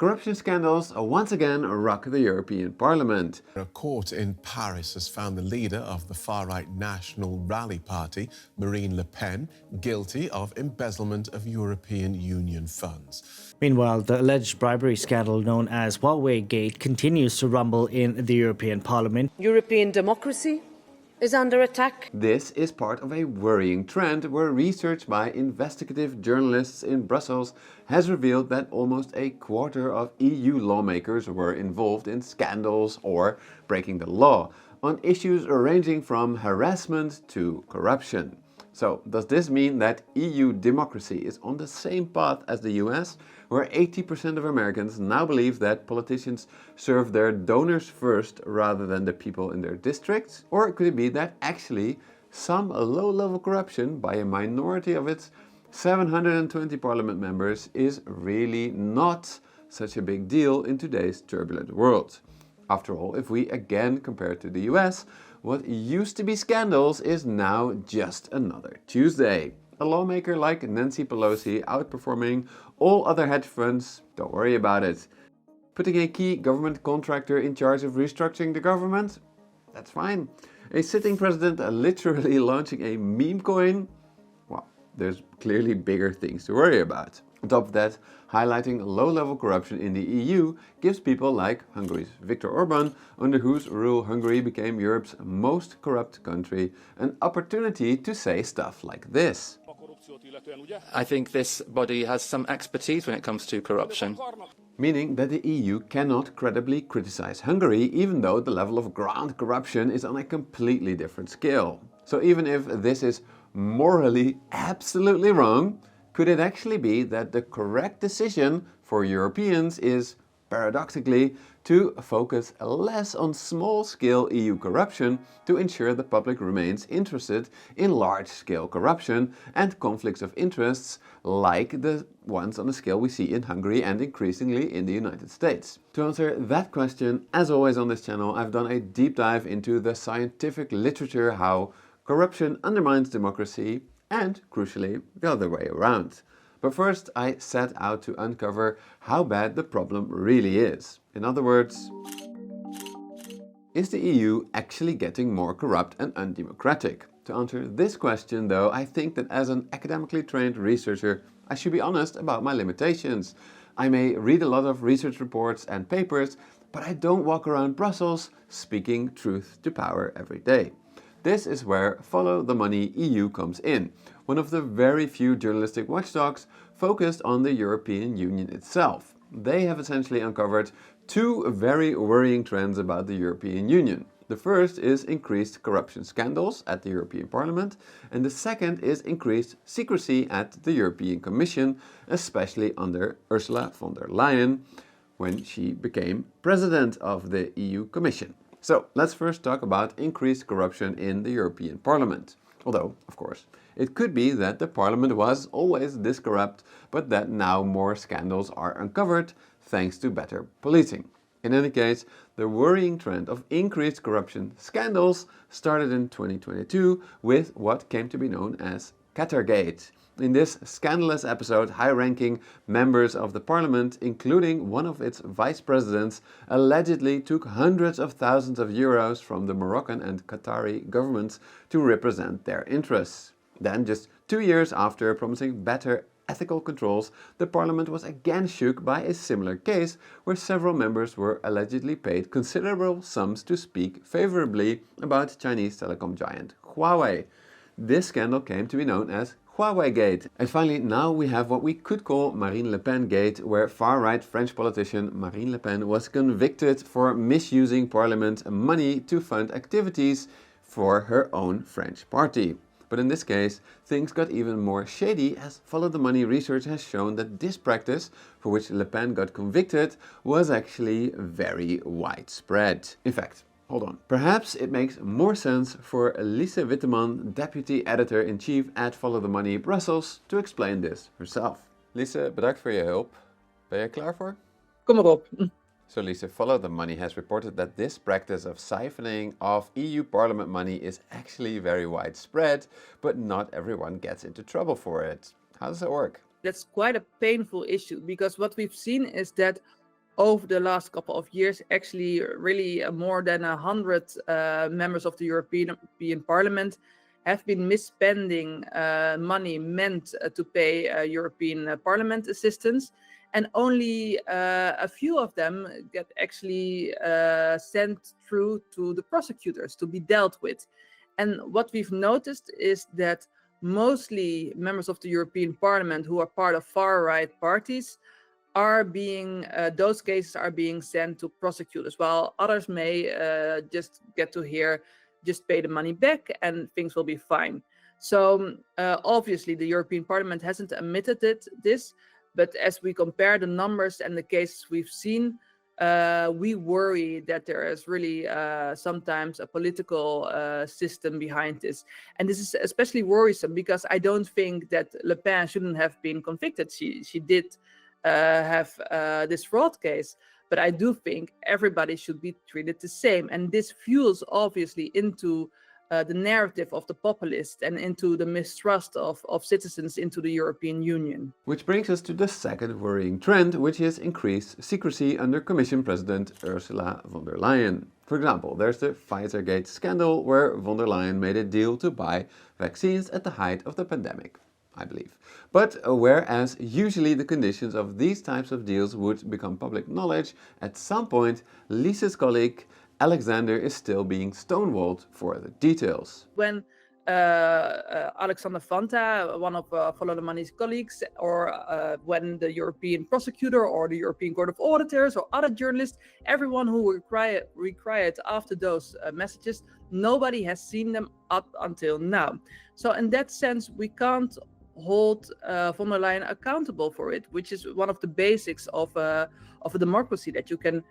Corruption scandals once again rock the European Parliament. A court in Paris has found the leader of the far-right National Rally Party, Marine Le Pen, guilty of embezzlement of European Union funds. Meanwhile, the alleged bribery scandal known as Huawei Gate continues to rumble in the European Parliament. European democracy is under attack. This is part of a worrying trend where research by investigative journalists in Brussels has revealed that almost a quarter of EU lawmakers were involved in scandals or breaking the law on issues ranging from harassment to corruption. So, does this mean that EU democracy is on the same path as the US, where 80% of Americans now believe that politicians serve their donors first rather than the people in their districts? Or could it be that actually some low-level corruption by a minority of its 720 parliament members is really not such a big deal in today's turbulent world? After all, if we again compare to the US, what used to be scandals is now just another Tuesday. A lawmaker like Nancy Pelosi outperforming all other hedge funds, don't worry about it. Putting a key government contractor in charge of restructuring the government? That's fine. A sitting president literally launching a meme coin? Well, there's clearly bigger things to worry about. On top of that, highlighting low-level corruption in the EU gives people like Hungary's Viktor Orban, under whose rule Hungary became Europe's most corrupt country, an opportunity to say stuff like this. I think this body has some expertise when it comes to corruption. Meaning that the EU cannot credibly criticize Hungary, even though the level of ground corruption is on a completely different scale. So even if this is morally absolutely wrong, could it actually be that the correct decision for Europeans is, paradoxically, to focus less on small-scale EU corruption to ensure the public remains interested in large-scale corruption and conflicts of interests like the ones on the scale we see in Hungary and increasingly in the United States? To answer that question, as always on this channel, I've done a deep dive into the scientific literature, how corruption undermines democracy, and, crucially, the other way around. But first, I set out to uncover how bad the problem really is. In other words, is the EU actually getting more corrupt and undemocratic? To answer this question, though, I think that as an academically trained researcher, I should be honest about my limitations. I may read a lot of research reports and papers, but I don't walk around Brussels speaking truth to power every day. This is where Follow the Money EU comes in, one of the very few journalistic watchdogs focused on the European Union itself. They have essentially uncovered two very worrying trends about the European Union. The first is increased corruption scandals at the European Parliament, and the second is increased secrecy at the European Commission, especially under Ursula von der Leyen, when she became president of the EU Commission. So let's first talk about increased corruption in the European Parliament. Although, of course, it could be that the Parliament was always this corrupt, but that now more scandals are uncovered thanks to better policing. In any case, the worrying trend of increased corruption scandals started in 2022 with what came to be known as Qatargate. In this scandalous episode, high-ranking members of the parliament, including one of its vice presidents, allegedly took hundreds of thousands of euros from the Moroccan and Qatari governments to represent their interests. Then, just 2 years after promising better ethical controls, the parliament was again shook by a similar case where several members were allegedly paid considerable sums to speak favorably about Chinese telecom giant Huawei. This scandal came to be known as Huawei Gate. And finally, now we have what we could call Marine Le Pen Gate, where far-right French politician Marine Le Pen was convicted for misusing parliament money to fund activities for her own French party. But in this case, things got even more shady, as Follow the Money research has shown that this practice, for which Le Pen got convicted, was actually very widespread. In fact, hold on. Perhaps it makes more sense for Lise Witteman, Deputy Editor-in-Chief at Follow the Money Brussels, to explain this herself. Lise, bedankt voor je hulp. Ben je klaar voor? Kom maar op. So Lise, Follow the Money has reported that this practice of siphoning off EU Parliament money is actually very widespread, but not everyone gets into trouble for it. How does it work? That's quite a painful issue, because what we've seen is that over the last couple of years, actually really more than 100 members of the European Parliament have been misspending money meant to pay European Parliament assistance. And only a few of them get actually sent through to the prosecutors to be dealt with. And what we've noticed is that mostly members of the European Parliament who are part of far-right parties are being, those cases are being sent to prosecutors, while others may just get to hear, just pay the money back and things will be fine. So obviously the European Parliament hasn't admitted this, but as we compare the numbers and the cases we've seen, we worry that there is really sometimes a political system behind this. And this is especially worrisome because I don't think that Le Pen shouldn't have been convicted. She did have this fraud case, but I do think everybody should be treated the same. And this fuels obviously into the narrative of the populists and into the mistrust of citizens into the European Union. Which brings us to the second worrying trend, which is increased secrecy under Commission President Ursula von der Leyen. For example, there's the Pfizergate scandal where von der Leyen made a deal to buy vaccines at the height of the pandemic, I believe. But whereas usually the conditions of these types of deals would become public knowledge, at some point Lisa's colleague Alexander is still being stonewalled for the details. When Alexander Fanta, one of Follow the Money's colleagues, or when the European prosecutor or the European Court of Auditors or other journalists, everyone who required after those messages, nobody has seen them up until now. So in that sense, we can't hold von der Leyen accountable for it, which is one of the basics of a democracy, that you can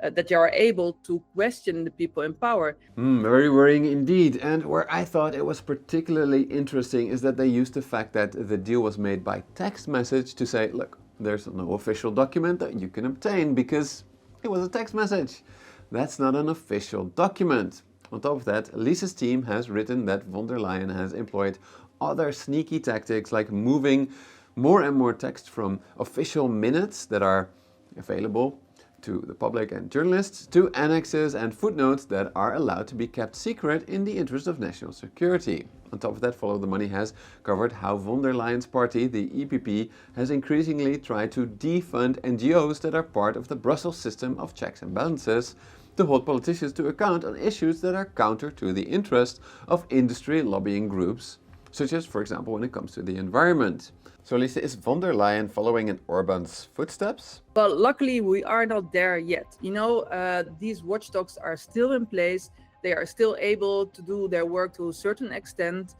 that you are able to question the people in power. Very worrying indeed. And where I thought it was particularly interesting is that they used the fact that the deal was made by text message to say, look, there's no official document that you can obtain because it was a text message. That's not an official document. On top of that, Lisa's team has written that von der Leyen has employed other sneaky tactics like moving more and more text from official minutes that are available to the public and journalists to annexes and footnotes that are allowed to be kept secret in the interest of national security. On top of that, Follow the Money has covered how von der Leyen's party, the EPP, has increasingly tried to defund NGOs that are part of the Brussels system of checks and balances to hold politicians to account on issues that are counter to the interest of industry lobbying groups, such as, for example, when it comes to the environment. So Lisa, is von der Leyen following in Orban's footsteps? Well, luckily we are not there yet. You know, these watchdogs are still in place. They are still able to do their work to a certain extent.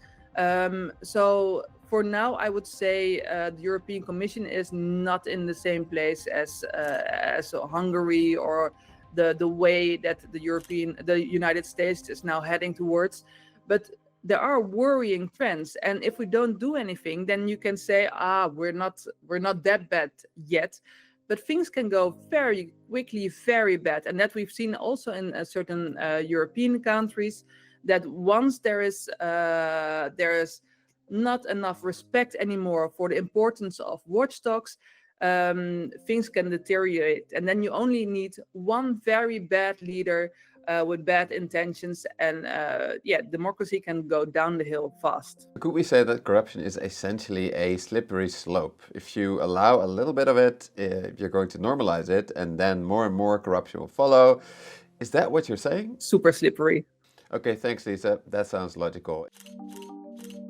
So for now, I would say the European Commission is not in the same place as Hungary or the way that the United States is now heading towards. But there are worrying trends, and if we don't do anything, then you can say, we're not that bad yet. But things can go very quickly, very bad, and that we've seen also in certain European countries. That once there is not enough respect anymore for the importance of watchdogs, things can deteriorate, and then you only need one very bad leader with bad intentions, and democracy can go down the hill fast. Could we say that corruption is essentially a slippery slope? If you allow a little bit of it, you're going to normalize it, and then more and more corruption will follow. Is that what you're saying? Super slippery. Okay, thanks, Lisa. That sounds logical.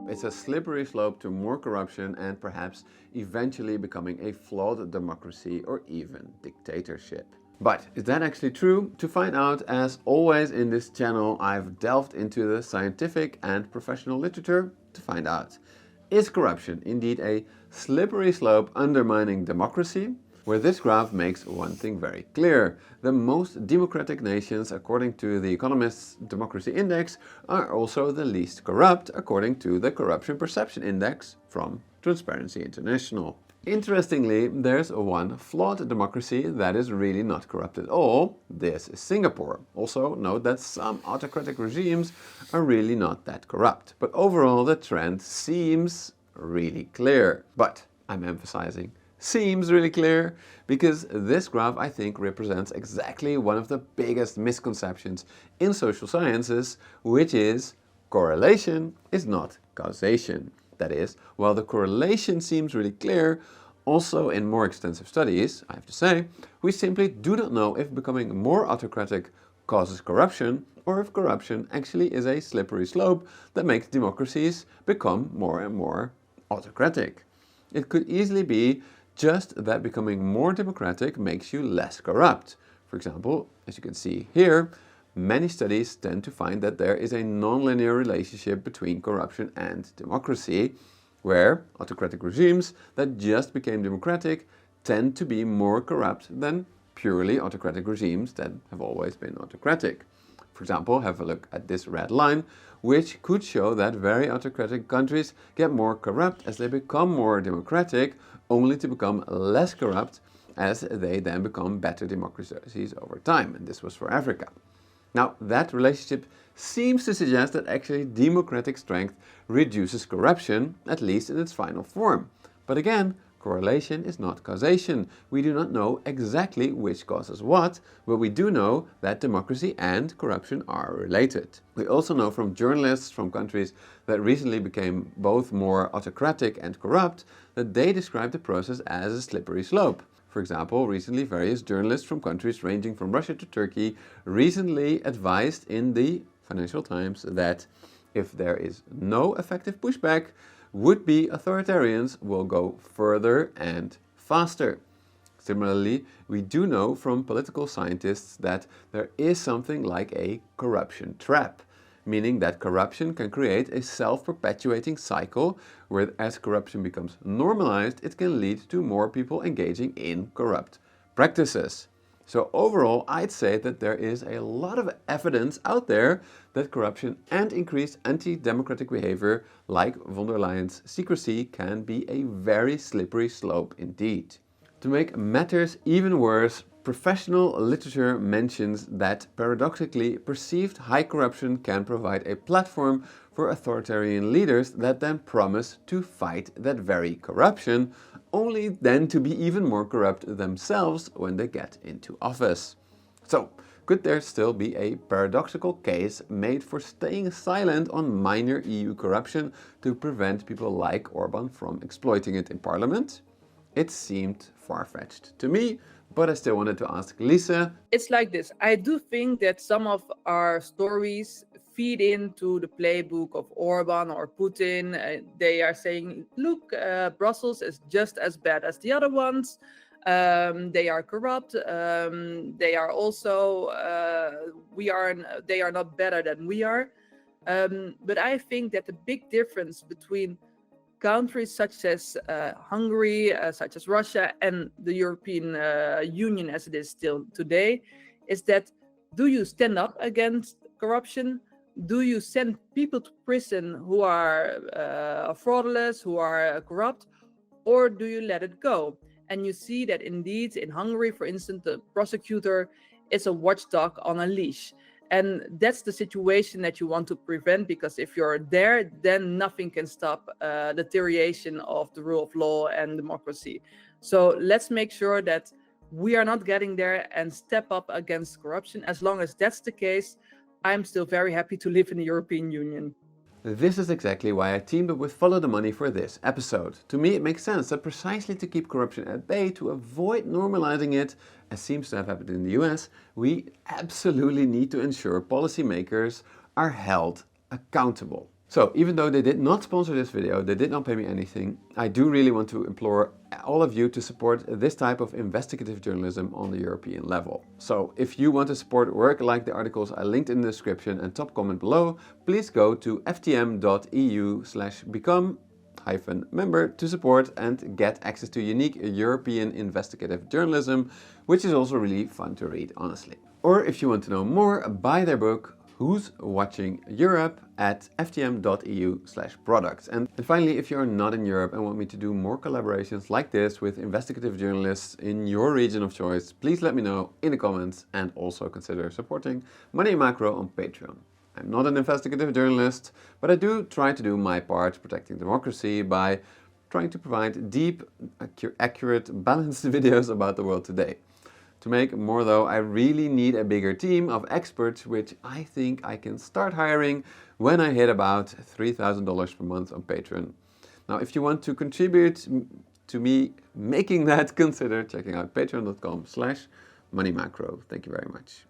It's a slippery slope to more corruption and perhaps eventually becoming a flawed democracy or even dictatorship. But is that actually true? To find out, as always in this channel, I've delved into the scientific and professional literature to find out. Is corruption indeed a slippery slope undermining democracy? Where this graph makes one thing very clear. The most democratic nations, according to the Economist's Democracy Index, are also the least corrupt, according to the Corruption Perception Index from Transparency International. Interestingly, there's one flawed democracy that is really not corrupt at all. This is Singapore. Also note that some autocratic regimes are really not that corrupt. But overall the trend seems really clear. But I'm emphasizing seems really clear, because this graph, I think, represents exactly one of the biggest misconceptions in social sciences, which is correlation is not causation. That is, while the correlation seems really clear, also in more extensive studies, I have to say, we simply do not know if becoming more autocratic causes corruption, or if corruption actually is a slippery slope that makes democracies become more and more autocratic. It could easily be just that becoming more democratic makes you less corrupt. For example, as you can see here, many studies tend to find that there is a nonlinear relationship between corruption and democracy, where autocratic regimes that just became democratic tend to be more corrupt than purely autocratic regimes that have always been autocratic. For example, have a look at this red line, which could show that very autocratic countries get more corrupt as they become more democratic, only to become less corrupt as they then become better democracies over time. And this was for Africa. Now, that relationship seems to suggest that actually democratic strength reduces corruption, at least in its final form. But again, correlation is not causation. We do not know exactly which causes what, but we do know that democracy and corruption are related. We also know from journalists from countries that recently became both more autocratic and corrupt that they describe the process as a slippery slope. For example, recently various journalists from countries ranging from Russia to Turkey recently advised in the Financial Times that if there is no effective pushback, would-be authoritarians will go further and faster. Similarly, we do know from political scientists that there is something like a corruption trap, meaning that corruption can create a self-perpetuating cycle where as corruption becomes normalized, it can lead to more people engaging in corrupt practices. So overall, I'd say that there is a lot of evidence out there that corruption and increased anti-democratic behavior, like von der Leyen's secrecy, can be a very slippery slope indeed. To make matters even worse, professional literature mentions that paradoxically perceived high corruption can provide a platform for authoritarian leaders that then promise to fight that very corruption, only then to be even more corrupt themselves when they get into office. So, could there still be a paradoxical case made for staying silent on minor EU corruption to prevent people like Orban from exploiting it in parliament? It seemed far-fetched to me, but I still wanted to ask Lisa. It's like this. I do think that some of our stories feed into the playbook of Orban or Putin. They are saying, look, Brussels is just as bad as the other ones. They are corrupt. They are also, they are not better than we are. But I think that the big difference between countries such as Hungary, such as Russia, and the European Union as it is still today, is that do you stand up against corruption? Do you send people to prison who are fraudulent, who are corrupt, or do you let it go? And you see that indeed in Hungary, for instance, the prosecutor is a watchdog on a leash. And that's the situation that you want to prevent, because if you're there, then nothing can stop the deterioration of the rule of law and democracy. So let's make sure that we are not getting there and step up against corruption. As long as that's the case, I'm still very happy to live in the European Union. This is exactly why I teamed up with Follow the Money for this episode. To me, it makes sense that precisely to keep corruption at bay, to avoid normalizing it, as seems to have happened in the US, we absolutely need to ensure policymakers are held accountable. So, even though they did not sponsor this video, they did not pay me anything, I do really want to implore all of you to support this type of investigative journalism on the European level. So, if you want to support work like the articles I linked in the description and top comment below, please go to ftm.eu/become-member to support and get access to unique European investigative journalism, which is also really fun to read, honestly. Or if you want to know more, buy their book, Who's Watching Europe, at ftm.eu/products. And finally, if you're not in Europe and want me to do more collaborations like this with investigative journalists in your region of choice, please let me know in the comments, and also consider supporting Money Macro on Patreon. I'm not an investigative journalist, but I do try to do my part protecting democracy by trying to provide deep, accurate, balanced videos about the world today. To make more though, I really need a bigger team of experts, which I think I can start hiring when I hit about $3,000 per month on Patreon. Now, if you want to contribute to me making that, consider checking out patreon.com/moneymacro. Thank you very much.